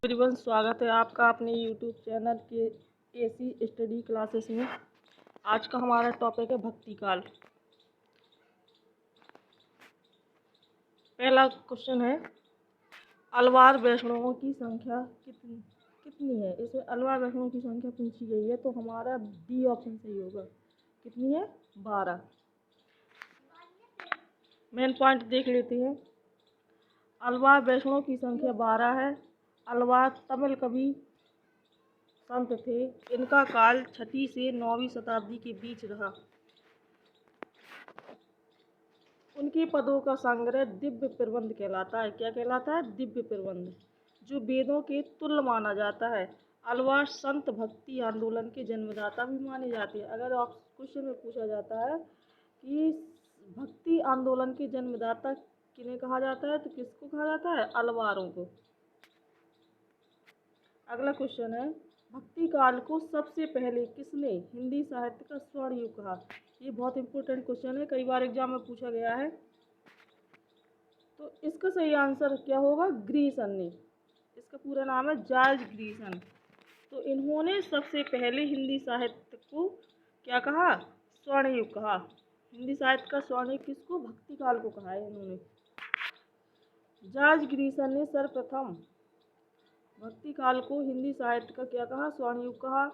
Everyone, स्वागत है आपका अपने यूट्यूब चैनल के एसी स्टडी क्लासेस में। आज का हमारा टॉपिक है भक्ति काल। पहला क्वेश्चन है, अलवार वैष्णवों की संख्या कितनी है। इसमें अलवार वैष्णवों की संख्या पूछी गई है, तो हमारा डी ऑप्शन सही होगा। कितनी है? 12। मेन पॉइंट देख लेते हैं। अलवार वैष्णवों की संख्या 12 है। अलवार तमिल कवि संत थे। इनका काल 6वीं से 9वीं शताब्दी के बीच रहा। उनके पदों का संग्रह दिव्य प्रबंध कहलाता है। क्या कहलाता है? दिव्य प्रबंध, जो वेदों के तुल्य माना जाता है। अलवार संत भक्ति आंदोलन के जन्मदाता भी माने जाते हैं। अगर आप क्वेश्चन में पूछा जाता है कि भक्ति आंदोलन के जन्मदाता किन्हें कहा जाता है, तो किसको कहा जाता है? अलवारों को। अगला क्वेश्चन है, भक्ति काल को सबसे पहले किसने हिंदी साहित्य का स्वर्ण युग कहा। ये बहुत इंपॉर्टेंट क्वेश्चन है, कई बार एग्जाम में पूछा गया है। तो इसका सही आंसर क्या होगा? ग्रीसन ने। इसका पूरा नाम है जॉर्ज ग्रीसन। तो इन्होंने सबसे पहले हिंदी साहित्य को क्या कहा? स्वर्ण युग कहा। हिंदी साहित्य का स्वर्ण युग किसको? भक्ति काल को कहा है इन्होंने। जॉर्ज ग्रीसन ने सर्वप्रथम भक्ति काल को हिंदी साहित्य का क्या कहा? स्वर्ण युग कहा।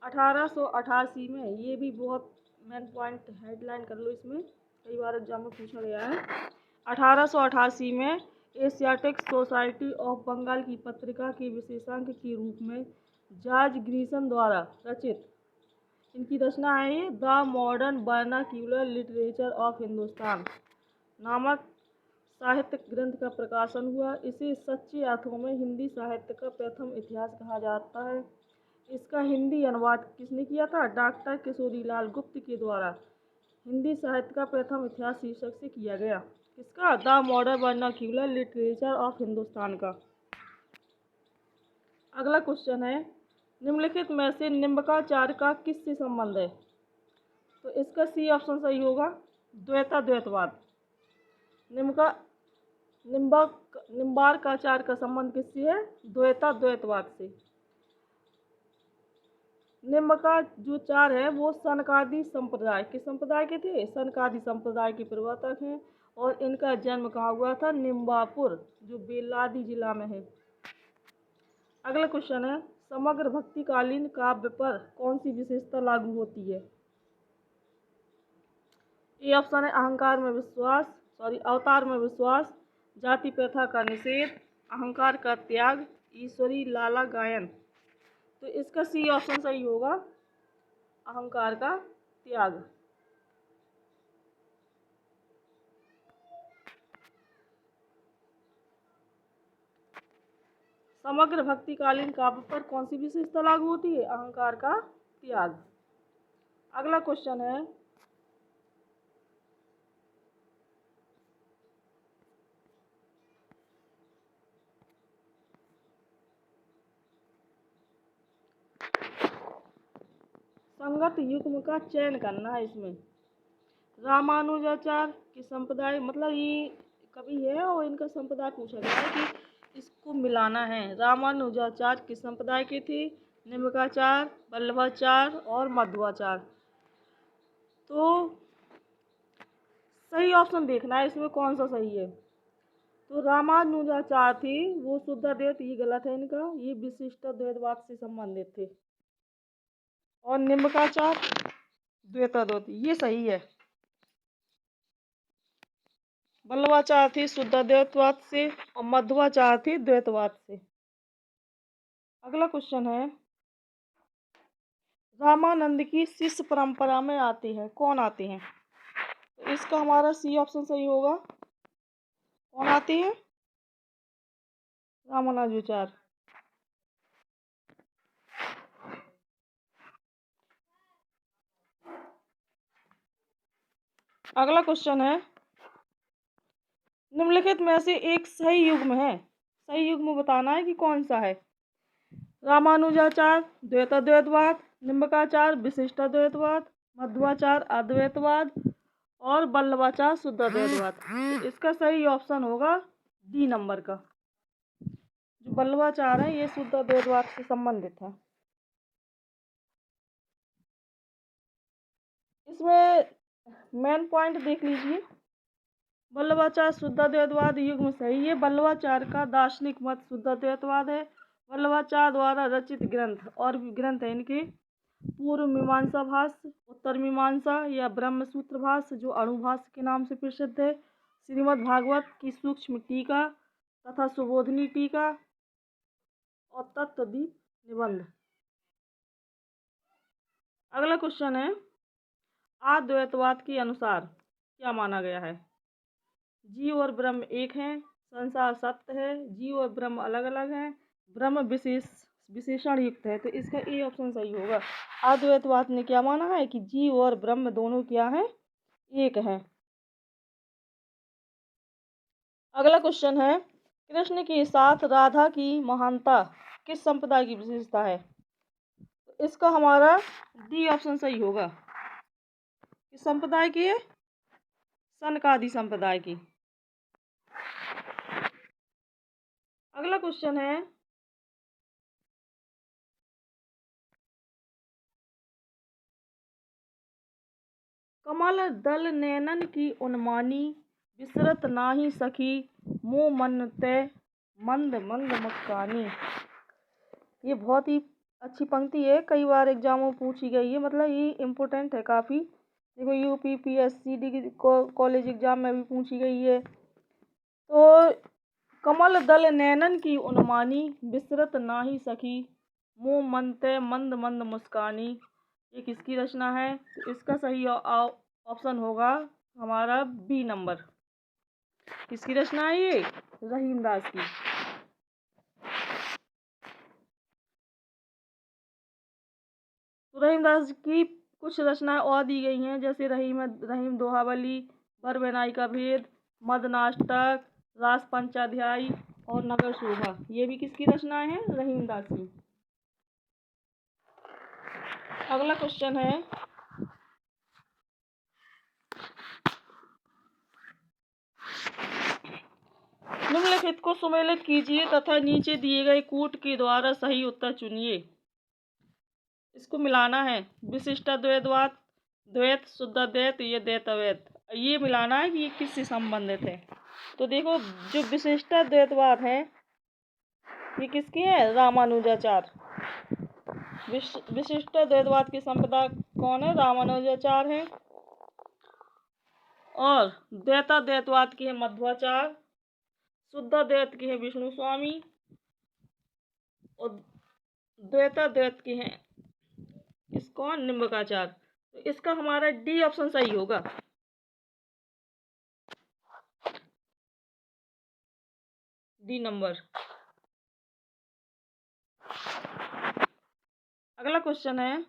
1888 में, ये भी बहुत मेन पॉइंट हेडलाइन कर लो, इसमें कई बार एग्जाम में पूछा गया है। 1888 में एशियाटिक सोसाइटी ऑफ बंगाल की पत्रिका के विशेषांक के रूप में जॉर्ज ग्रीसन द्वारा रचित, इनकी रचना है ये, the modern vernacular literature of Hindustan नामक साहित्य ग्रंथ का प्रकाशन हुआ। इसे सच्चे अर्थों में हिंदी साहित्य का प्रथम इतिहास कहा जाता है। इसका हिंदी अनुवाद किसने किया था? डॉक्टर किशोरीलाल गुप्त के द्वारा हिंदी साहित्य का प्रथम इतिहास शीर्षक से किया गया। किसका? The modern vernacular literature of Hindustan का। अगला क्वेश्चन है, निम्नलिखित में से निम्बकाचार का किससे संबंध है? तो इसका सी ऑप्शन सही होगा, द्वैताद्वैतवाद। निम्बार्काचार का संबंध किससे है? द्वैताद्वैतवाद से। निम्ब का जो चार है वो सनकादि संप्रदाय, किस संप्रदाय के थे? सनकादि संप्रदाय के प्रवर्तक हैं। और इनका जन्म कहाँ हुआ था? निम्बापुर, जो बेल्लादी जिला में है। अगला क्वेश्चन है, समग्र भक्तिकालीन काव्य पर कौन सी विशेषता लागू होती है? ए ऑप्शन है अवतार में विश्वास, जाति प्रथा का निषेध, अहंकार का त्याग, ईश्वरी लाला गायन। तो इसका सी ऑप्शन सही होगा, अहंकार का त्याग। समग्र भक्तिकालीन काव्य पर कौन सी विशेषता लागू होती है? अहंकार का त्याग। अगला क्वेश्चन है, संगत युग्म का चयन करना है। इसमें रामानुजाचार्य की संप्रदाय, मतलब ये कवि है और इनका संप्रदाय पूछा गया है कि इसको मिलाना है। रामानुजाचार्य किस संप्रदाय के थे? निम्बकाचार्य, वल्लभाचार्य और मध्वाचार्य। तो सही ऑप्शन देखना है इसमें कौन सा सही है। तो रामानुजाचार्य थे वो शुद्ध अद्वैत, ये गलत है इनका, ये विशिष्ट द्वैतवाद से संबंधित थे। और निम्बकाचार्य द्वैताद्वैत, ये सही है। वल्लभाचार्य थे शुद्ध अद्वैतवाद से और मध्वाचार्य थे द्वैतवाद से। अगला क्वेश्चन है, रामानंद की शिष्य परंपरा में आते हैं, कौन आते हैं? तो इसका हमारा सी ऑप्शन सही होगा। कौन आते हैं? रामानुजाचार्य। अगला क्वेश्चन है, निम्नलिखित में से एक सही युग्म है, सही युग्म बताना है कि कौन सा है। रामानुजाचार्य द्वैताद्वैतवाद, निम्बकाचार्य विशिष्टाद्वैतवाद, मध्वाचार्य अद्वैतवाद और वल्लभाचार्य शुद्ध अद्वैतवाद। इसका सही ऑप्शन होगा डी नंबर का, बल्लवाचार है ये शुद्ध अद्वैतवाद से संबंधित है। इसमें मेन पॉइंट देख लीजिए। बल्लवाचार शुद्ध अद्वैतवाद युग्म सही है। बल्लवाचार का दार्शनिक मत शुद्ध अद्वैतवाद है। बल्लवाचार द्वारा रचित ग्रंथ और भी ग्रंथ है इनके पूर्व मीमांसा भाष्य, उत्तर मीमांसा या ब्रह्म सूत्र भाष्य जो अणुभाष्य के नाम से प्रसिद्ध है, श्रीमद् भागवत की सूक्ष्म टीका तथा सुबोधनी टीका और तत्वदीप निबंध। अगला क्वेश्चन है, अद्वैतवाद के अनुसार क्या माना गया है? जीव और ब्रह्म एक हैं, संसार सत्य है, जीव और ब्रह्म अलग अलग हैं, ब्रह्म विशेषण युक्त है। तो इसका ए ऑप्शन सही होगा। अद्वैतवाद ने क्या माना है कि जीव और ब्रह्म दोनों क्या हैं? एक हैं। अगला क्वेश्चन है, कृष्ण के साथ राधा की महानता किस संप्रदाय की विशेषता है? तो इसका हमारा डी ऑप्शन सही होगा। किस संप्रदाय की है? सनकादि संप्रदाय की। अगला क्वेश्चन है, कमल दल नैनन की उन्मानी विसरत नाही सखी मोह मन तय मंद मंद मुस्कानी। ये बहुत ही अच्छी पंक्ति है, कई बार एग्जामों में पूछी गई है, मतलब ये इम्पोर्टेंट है काफ़ी। देखो UP PSC degree college exam में भी पूछी गई है। तो कमल दल नैनन की उन्मानी विसरत नाही सखी मोह मन तय मंद मंद मुस्कानी, ये किसकी रचना है? तो इसका सही ऑप्शन होगा हमारा बी नंबर। किसकी रचना है ये? रहीमदास की। तो रहीमदास की कुछ रचनाएं और दी गई हैं, जैसे रहीम दोहावली, बरबनाई का भेद, मदनाष्टक, रास पंचाध्यायी और नगर शोभा। ये भी किसकी रचनाएं हैं? रहीमदास की। अगला क्वेश्चन है, निम्नलिखित को सुमेलित कीजिए तथा नीचे दिए गए कूट के द्वारा सही उत्तर चुनिए। इसको मिलाना है, विशिष्ट अद्वैतवाद, द्वैत, शुद्ध अद्वैत, ये द्वैताद्वैत, ये मिलाना है कि ये किससे संबंधित है। तो देखो जो विशिष्ट अद्वैतवाद है ये किसकी है? रामानुजाचार। विशिष्ट अद्वैतवाद की संप्रदाय कौन है? रामानुजाचार है। और द्वैताद्वैतवाद की है मध्वाचार, शुद्ध अद्वैत की है विष्णु स्वामी और द्वैताद्वैत की है इसको निम्बकाचार। तो इसका हमारा डी ऑप्शन सही होगा। D number. अगला क्वेश्चन है,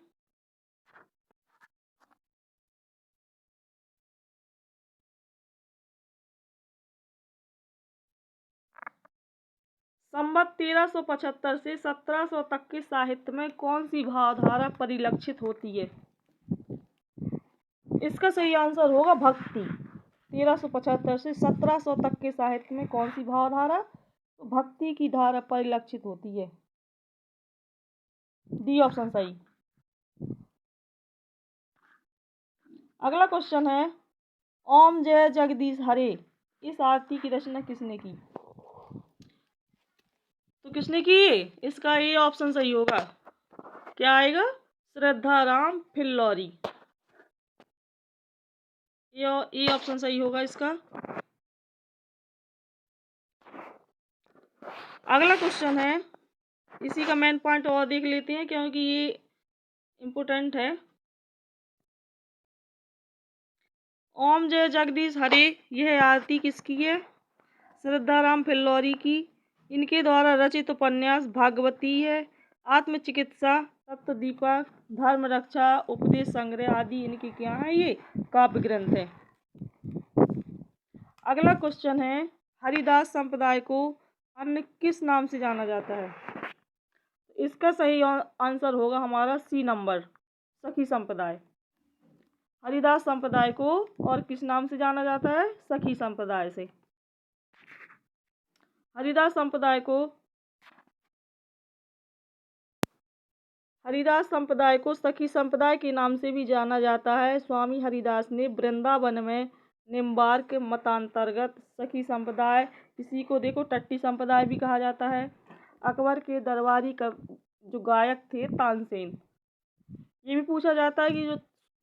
संवत 1375 से 1700 तक के साहित्य में कौन सी भावधारा परिलक्षित होती है? इसका सही आंसर होगा भक्ति। 1375 से 1700 तक के साहित्य में कौन सी भावधारा? तो भक्ति की धारा परिलक्षित होती है। डी ऑप्शन सही। अगला क्वेश्चन है, ओम जय जगदीश हरे इस आरती की रचना किसने की? तो किसने की? इसका ये ऑप्शन सही होगा। क्या आएगा? श्रद्धाराम फिल्लौरी। ये ऑप्शन सही होगा इसका। अगला क्वेश्चन है, इसी का मेन पॉइंट और देख लेते हैं क्योंकि ये इम्पोर्टेंट है। ओम जय जगदीश हरे यह आरती किसकी है? श्रद्धाराम फिल्लौरी की। इनके द्वारा रचित उपन्यास भागवती है, आत्मचिकित्सा, तत्वदीपक, धर्म रक्षा, उपदेश संग्रह आदि इनकी क्या है? ये काव्य ग्रंथ है। अगला क्वेश्चन है, हरिदास संप्रदाय को अन्य किस नाम से जाना जाता है? इसका सही आंसर होगा हमारा सी नंबर, सखी संप्रदाय। हरिदास संप्रदाय को और किस नाम से जाना जाता है? सखी संप्रदाय से। हरिदास संप्रदाय को हरिदास संप्रदाय को सखी संप्रदाय के नाम से भी जाना जाता है। स्वामी हरिदास ने वृंदावन में निम्बार्क के मतांतर्गत सखी संप्रदाय, किसी को देखो टट्टी संप्रदाय भी कहा जाता है। अकबर के दरबारी जो गायक थे तानसेन, ये भी पूछा जाता है कि जो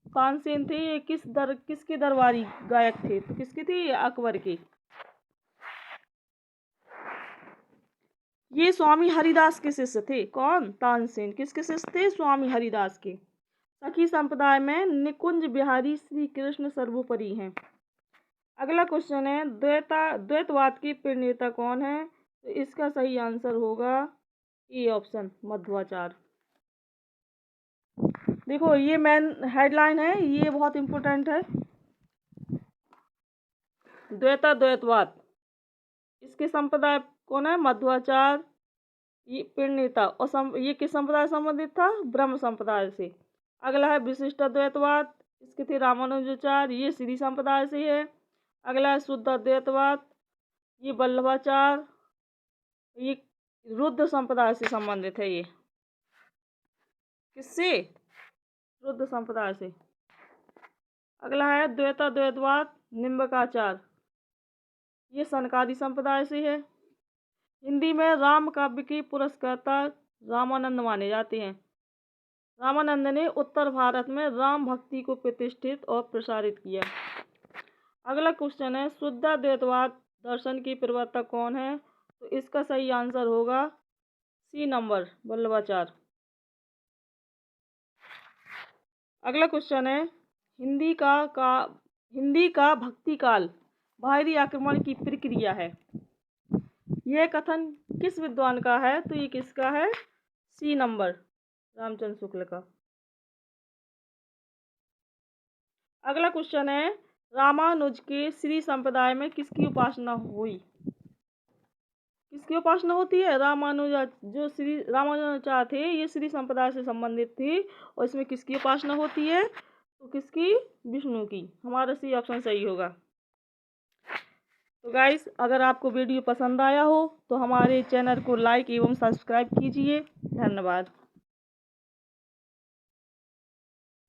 तानसेन थे ये किसके दरबारी गायक थे, तो किसके थे, ये अकबर के। ये स्वामी हरिदास के शिष्य थे। कौन? तानसेन। किसके शिष्य थे? स्वामी हरिदास के। सखी संप्रदाय में निकुंज बिहारी श्री कृष्ण सर्वोपरि हैं। अगला क्वेश्चन है, द्वैतवाद के प्रणेता कौन है? तो इसका सही आंसर होगा ए ऑप्शन, मध्वाचार्य। देखो ये मेन हेडलाइन है, ये बहुत इंपॉर्टेंट है। द्वैतवाद, इसके संप्रदाय कौन है? मध्वाचार्य। ये प्रणेता और ये किस संप्रदाय से संबंधित था? ब्रह्म संप्रदाय से। अगला है विशिष्ट द्वैतवाद, इसके थे रामानुजाचार्य, ये श्री संप्रदाय से है। अगला है शुद्ध द्वैतवाद, ये वल्लभाचार्य, ये रुद्र संप्रदाय से संबंधित है। ये किससे? रुद्र संप्रदाय से। अगला है द्वैतवाद निम्बकाचार्य, ये सनकादि संप्रदाय से है। हिंदी में राम काव्य के पुरस्कर्ता रामानंद माने जाते हैं। रामानंद ने उत्तर भारत में राम भक्ति को प्रतिष्ठित और प्रसारित किया। अगला क्वेश्चन है, शुद्ध द्वैतवाद दर्शन की प्रवर्तक कौन है? तो इसका सही आंसर होगा सी नंबर, वल्लभाचार्य। अगला क्वेश्चन है, हिंदी का भक्ति काल बाहरी आक्रमण की प्रक्रिया है, यह कथन किस विद्वान का है? तो ये किसका है? सी नंबर, रामचंद्र शुक्ल का। अगला क्वेश्चन है, रामानुज के श्री संप्रदाय में किसकी उपासना हुई? किसकी उपासना होती है? जो श्री रामानुजाचार्य थे ये श्री संप्रदाय से संबंधित थे, और इसमें किसकी उपासना होती है? तो किसकी? विष्णु की। हमारा सी ऑप्शन सही होगा। तो गाइस, अगर आपको वीडियो पसंद आया हो तो हमारे चैनल को लाइक एवं सब्सक्राइब कीजिए। धन्यवाद।